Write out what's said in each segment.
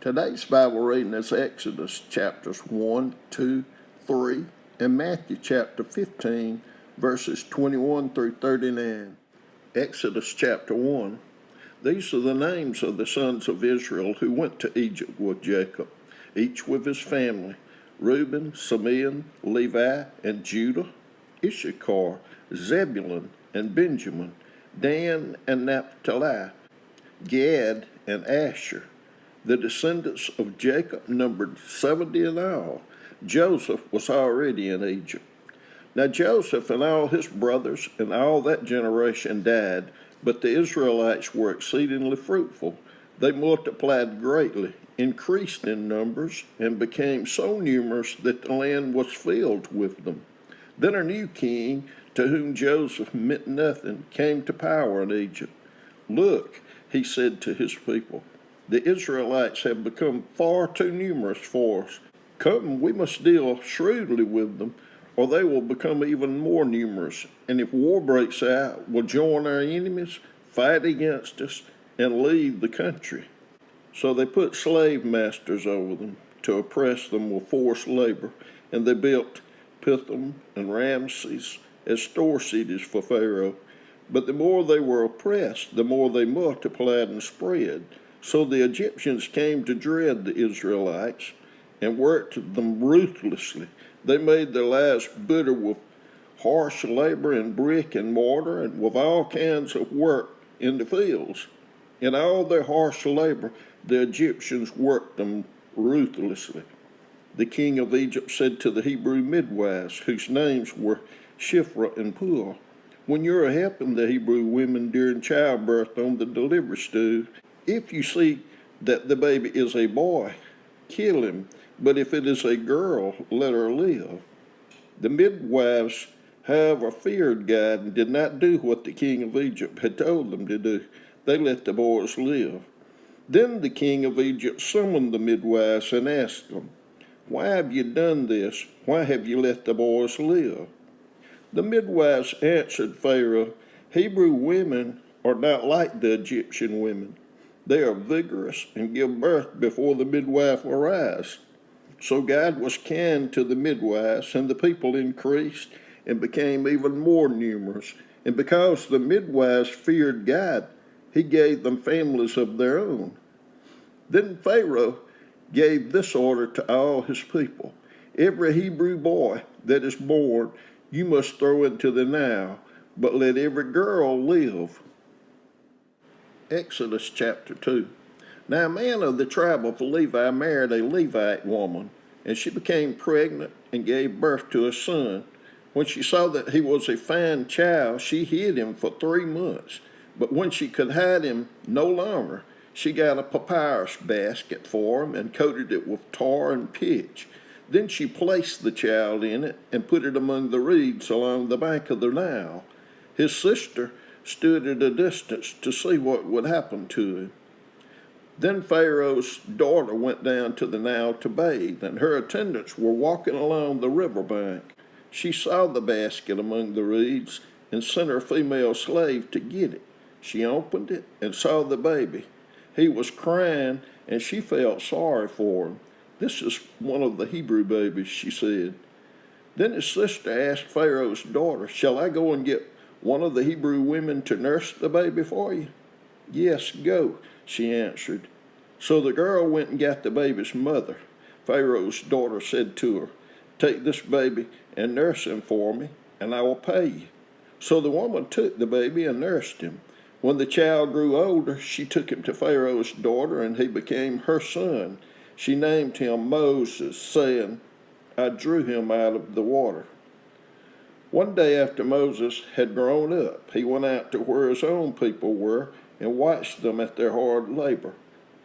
Today's Bible reading is Exodus chapters 1, 2, 3, and Matthew chapter 15, verses 21 through 39. Exodus chapter 1. These are the names of the sons of Israel who went to Egypt with Jacob, each with his family: Reuben, Simeon, Levi, and Judah; Issachar, Zebulun, and Benjamin; Dan and Naphtali; Gad and Asher. The descendants of Jacob numbered 70 in all. Joseph was already in Egypt. Now Joseph and all his brothers and all that generation died, but the Israelites were exceedingly fruitful. They multiplied greatly, increased in numbers, and became so numerous that the land was filled with them. Then a new king, to whom Joseph meant nothing, came to power in Egypt. "Look," he said to his people, "the Israelites have become far too numerous for us. Come, we must deal shrewdly with them, or they will become even more numerous, and if war breaks out, will join our enemies, fight against us, and leave the country." So they put slave masters over them to oppress them with forced labor, and they built Pithom and Ramses as store cities for Pharaoh. But the more they were oppressed, the more they multiplied and spread. So the Egyptians came to dread the Israelites and worked them ruthlessly. They made their lives bitter with harsh labor in brick and mortar and with all kinds of work in the fields. In all their harsh labor, the Egyptians worked them ruthlessly. The king of Egypt said to the Hebrew midwives, whose names were Shiphrah and Puah, "When you're helping the Hebrew women during childbirth on the delivery stool, if you see that the baby is a boy, kill him, but if it is a girl, let her live." The midwives, however, feared God and did not do what the king of Egypt had told them to do. They let the boys live. Then the king of Egypt summoned the midwives and asked them, "Why have you done this? Why have you let the boys live?" The midwives answered Pharaoh, "Hebrew women are not like the Egyptian women. They are vigorous and give birth before the midwife arrives." So God was kind to the midwives, and the people increased and became even more numerous. And because the midwives feared God, he gave them families of their own. Then Pharaoh gave this order to all his people: "Every Hebrew boy that is born you must throw into the Nile, but let every girl live." Exodus chapter 2. Now a man of the tribe of Levi married a Levite woman, and she became pregnant and gave birth to a son. When she saw that he was a fine child, she hid him for 3 months. But when she could hide him no longer, she got a papyrus basket for him and coated it with tar and pitch. Then she placed the child in it and put it among the reeds along the bank of the Nile. His sister stood at a distance to see what would happen to him. Then Pharaoh's daughter went down to the Nile to bathe, and her attendants were walking along the river bank. She saw the basket among the reeds and sent her female slave to get it. She opened it and saw the baby. He was crying, and she felt sorry for him. "This is one of the Hebrew babies," she said. Then his sister asked Pharaoh's daughter, "Shall I go and get one of the Hebrew women to nurse the baby for you?" "Yes, go," she answered. So the girl went and got the baby's mother. Pharaoh's daughter said to her, "Take this baby and nurse him for me, and I will pay you." So the woman took the baby and nursed him. When the child grew older, she took him to Pharaoh's daughter, and he became her son. She named him Moses, saying, "I drew him out of the water." One day after Moses had grown up, he went out to where his own people were and watched them at their hard labor.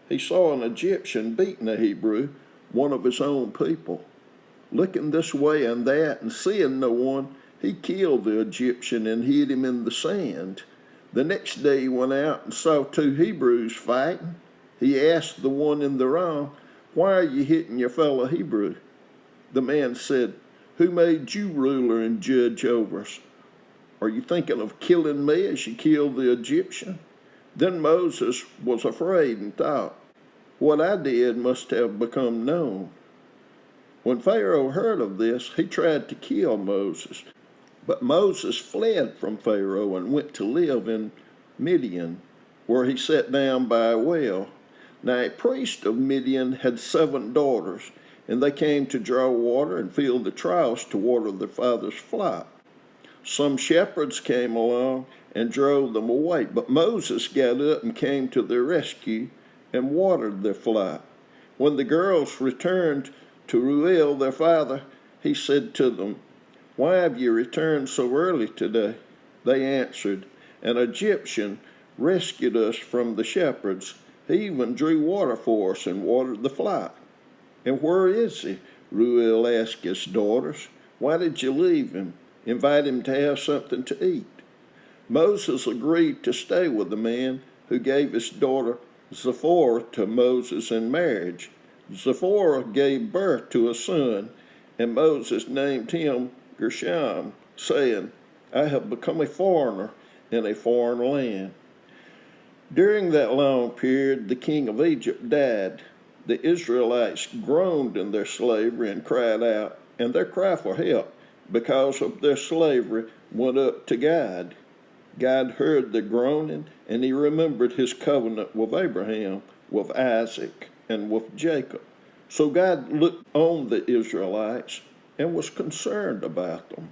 He saw an Egyptian beating a Hebrew, one of his own people. Looking this way and that and seeing no one, he killed the Egyptian and hid him in the sand. The next day he went out and saw 2 Hebrews fighting. He asked the one in the wrong, "Why are you hitting your fellow Hebrew?" The man said, "Who made you ruler and judge over us? Are you thinking of killing me as you killed the Egyptian?" Then Moses was afraid and thought, What I did must have become known. When Pharaoh heard of this, he tried to kill Moses. But Moses fled from Pharaoh and went to live in Midian, where he sat down by a well. Now a priest of Midian had 7 daughters, and they came to draw water and fill the troughs to water their father's flock. Some shepherds came along and drove them away, but Moses got up and came to their rescue and watered their flock. When the girls returned to Reuel, their father, he said to them, "Why have you returned so early today?" They answered, "An Egyptian rescued us from the shepherds. He even drew water for us and watered the flock." "And where is he?" Reuel asked his daughters. "Why did you leave him? Invite him to have something to eat." Moses agreed to stay with the man who gave his daughter Zipporah to Moses in marriage. Zipporah gave birth to a son, and Moses named him Gershom, saying, "I have become a foreigner in a foreign land." During that long period, the king of Egypt died. The Israelites groaned in their slavery and cried out, and their cry for help because of their slavery went up to God. God heard their groaning, and he remembered his covenant with Abraham, with Isaac, and with Jacob. So God looked on the Israelites and was concerned about them.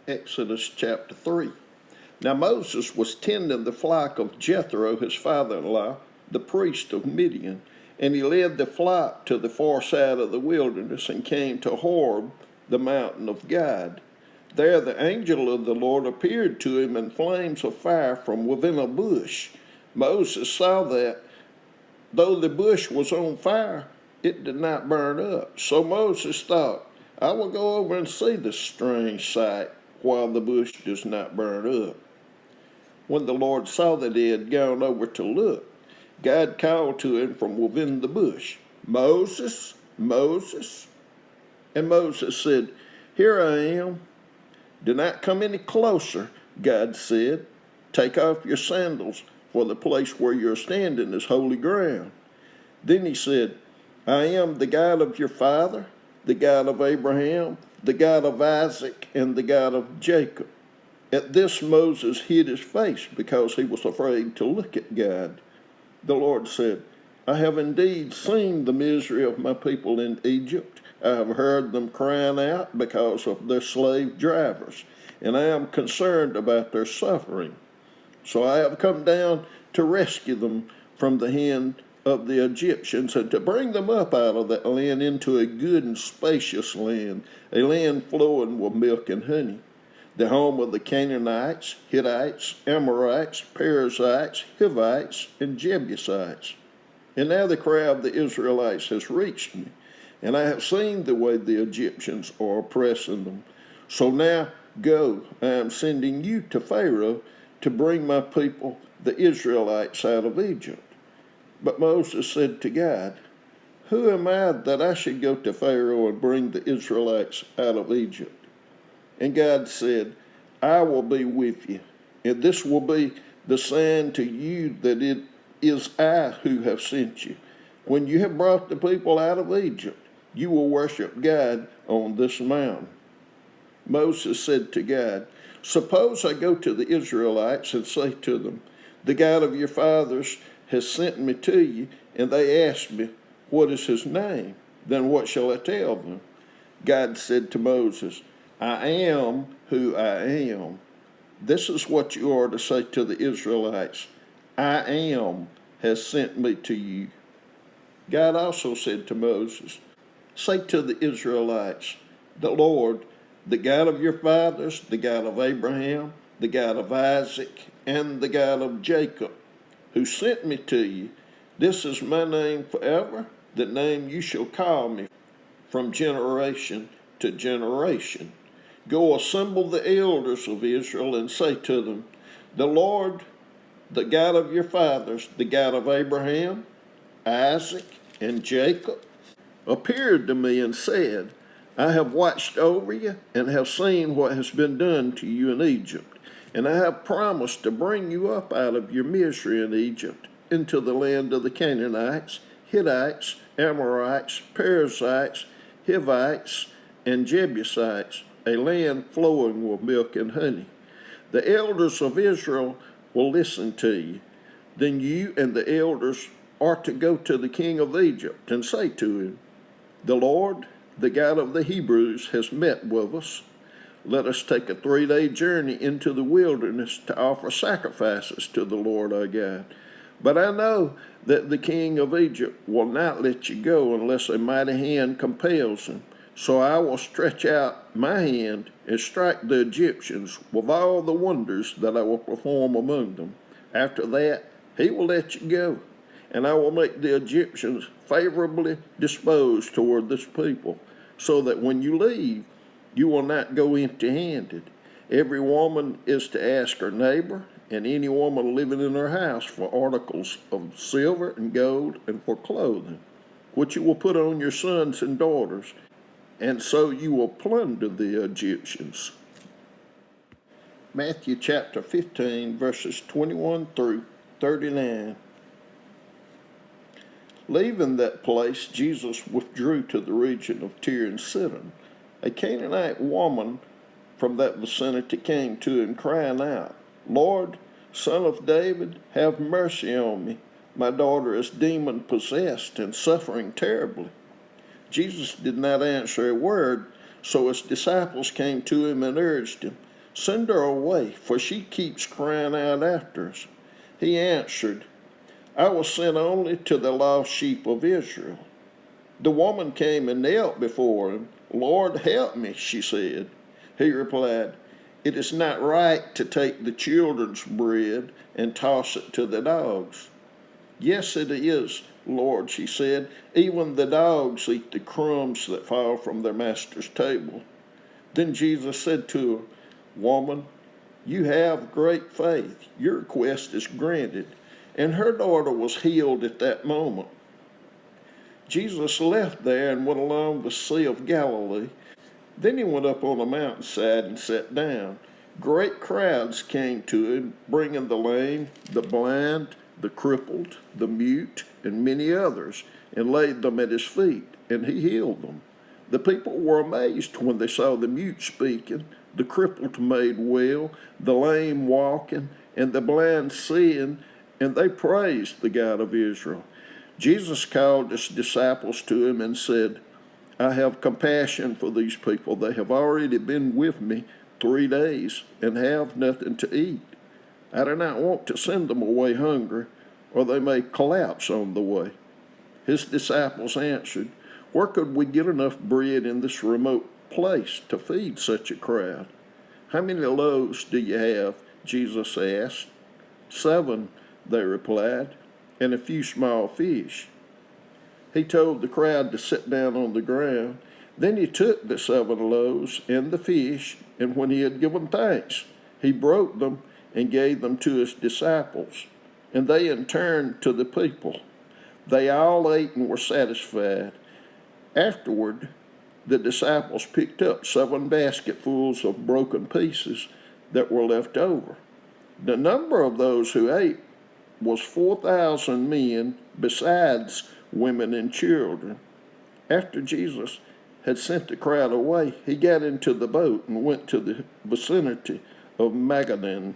Exodus chapter 3. Now Moses was tending the flock of Jethro, his father-in-law, the priest of Midian, and he led the flock to the far side of the wilderness and came to Horeb, the mountain of God. There the angel of the Lord appeared to him in flames of fire from within a bush. Moses saw that, though the bush was on fire, it did not burn up. So Moses thought, "I will go over and see this strange sight while the bush does not burn up." When the Lord saw that he had gone over to look, God called to him from within the bush, "Moses, Moses." And Moses said, "Here I am." "Do not come any closer," God said. "Take off your sandals, for the place where you're standing is holy ground." Then he said, "I am the God of your father, the God of Abraham, the God of Isaac, and the God of Jacob." At this Moses hid his face because he was afraid to look at God. The Lord said, "I have indeed seen the misery of my people in Egypt. I have heard them crying out because of their slave drivers, and I am concerned about their suffering. So I have come down to rescue them from the hand of the Egyptians and to bring them up out of that land into a good and spacious land, a land flowing with milk and honey, the home of the Canaanites, Hittites, Amorites, Perizzites, Hivites, and Jebusites. And now the cry of the Israelites has reached me, and I have seen the way the Egyptians are oppressing them. So now go, I am sending you to Pharaoh to bring my people, the Israelites, out of Egypt." But Moses said to God, "Who am I that I should go to Pharaoh and bring the Israelites out of Egypt?" And God said, "I will be with you, and this will be the sign to you that it is I who have sent you. When you have brought the people out of Egypt, you will worship God on this mountain." Moses said to God, "Suppose I go to the Israelites and say to them, 'The God of your fathers has sent me to you,' and they ask me, 'What is his name?' Then what shall I tell them?" God said to Moses, "I am who I am. This is what you are to say to the Israelites, 'I am has sent me to you.'" God also said to Moses, "Say to the Israelites, 'The Lord, the God of your fathers, the God of Abraham, the God of Isaac, and the God of Jacob, who sent me to you, this is my name forever, the name you shall call me from generation to generation. Go assemble the elders of Israel and say to them, the Lord, the God of your fathers, the God of Abraham, Isaac, and Jacob, appeared to me and said, I have watched over you and have seen what has been done to you in Egypt, and I have promised to bring you up out of your misery in Egypt. into the land of the Canaanites, Hittites, Amorites, Perizzites, Hivites, and Jebusites, a land flowing with milk and honey. The elders of Israel will listen to you. Then you and the elders are to go to the king of Egypt and say to him, the Lord, the God of the Hebrews, has met with us. Let us take a 3-day journey into the wilderness to offer sacrifices to the Lord our God. But I know that the king of Egypt will not let you go unless a mighty hand compels him. So I will stretch out my hand and strike the Egyptians with all the wonders that I will perform among them. After that, he will let you go, and I will make the Egyptians favorably disposed toward this people, so that when you leave, you will not go empty-handed. Every woman is to ask her neighbor and any woman living in her house for articles of silver and gold and for clothing, which you will put on your sons and daughters, and so you will plunder the Egyptians. Matthew chapter 15, verses 21 through 39. Leaving that place, Jesus withdrew to the region of Tyre and Sidon. A Canaanite woman from that vicinity came to him, crying out, Lord, Son of David, have mercy on me. My daughter is demon-possessed and suffering terribly. Jesus did not answer a word, so his disciples came to him and urged him, Send her away, for she keeps crying out after us. He answered, I was sent only to the lost sheep of Israel. The woman came and knelt before him. Lord, help me, she said. He replied, It is not right to take the children's bread and toss it to the dogs. Yes, it is, Lord, she said. Even the dogs eat the crumbs that fall from their master's table. Then Jesus said to her, Woman, you have great faith. Your request is granted. And her daughter was healed at that moment. Jesus left there and went along the Sea of Galilee. Then he went up on a mountainside and sat down. Great crowds came to him, bringing the lame, the blind, the crippled, the mute, and many others, and laid them at his feet, and he healed them. The people were amazed when they saw the mute speaking, the crippled made well, the lame walking, and the blind seeing, and they praised the God of Israel. Jesus called his disciples to him and said, I have compassion for these people. They have already been with me 3 days and have nothing to eat. I do not want to send them away hungry, or they may collapse on the way. His disciples answered, Where could we get enough bread in this remote place to feed such a crowd? How many loaves do you have? Jesus asked. 7, they replied, and a few small fish. He told the crowd to sit down on the ground. Then he took the 7 loaves and the fish, and when he had given thanks, he broke them and gave them to his disciples, and they in turn to the people. They all ate and were satisfied. Afterward, the disciples picked up 7 basketfuls of broken pieces that were left over. The number of those who ate was 4,000 men, besides women and children. After Jesus had sent the crowd away, he got into the boat and went to the vicinity of Magadan.